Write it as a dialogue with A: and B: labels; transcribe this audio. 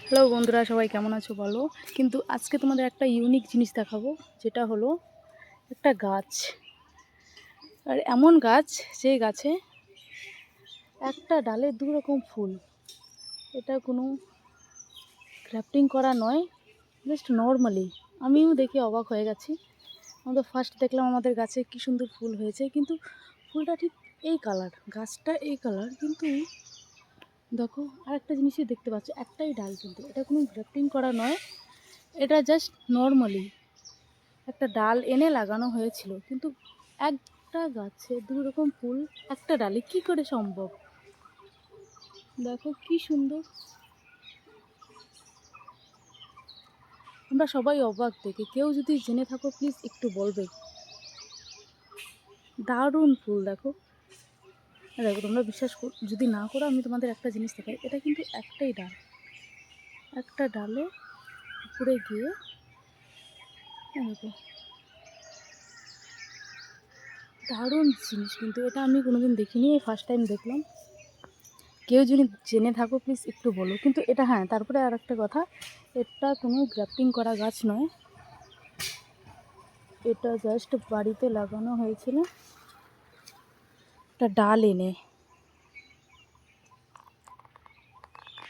A: Hello বন্ধুরা, সবাই কেমন আছো বলো। কিন্তু আজকে তোমাদের একটা ইউনিক জিনিস দেখাবো, যেটা হলো একটা গাছ। আর এমন গাছ, যে গাছে একটা ডালে দু রকম ফুল। এটা কোনো গ্রাফটিং করা নয়, জাস্ট নর্মালি। আমিও দেখে অবাক হয়ে গেছি। আমরা ফার্স্ট দেখলাম আমাদের গাছে কী সুন্দর ফুল হয়েছে, কিন্তু ফুলটা ঠিক এই কালার, গাছটা এই কালার, কিন্তু দেখো আরেকটা জিনিসই দেখতে পাচ্ছ, একটাই ডাল, কিন্তু এটা কোনো গ্রাফটিং করা নয়। এটা জাস্ট নর্মালি একটা ডাল এনে লাগানো হয়েছিল, কিন্তু একটা গাছে দু রকম ফুল একটা ডালে কি করে সম্ভব? দেখো কি সুন্দর। আমরা সবাই অবাক দেখে, কেউ যদি জেনে থাকো প্লিজ একটু বলবে। দারুণ ফুল দেখো। দেখো তোমরা বিশ্বাস যদি না করো, আমি তোমাদের একটা জিনিস দেখাই। এটা কিন্তু একটাই ডাল, একটা ডালে উপরে গিয়ে দেখো, দারুণ জিনিস। কিন্তু এটা আমি কোনোদিন দেখিনি, এই ফার্স্ট টাইম দেখলাম। কেউ যদি জেনে থাকো প্লিজ একটু বলো। কিন্তু এটা, হ্যাঁ, তারপরে আর একটা কথা, এটা কোনো গ্রাফটিং করা গাছ নয়, এটা জাস্ট বাড়িতে লাগানো হয়েছিল একটা ডাল এনে।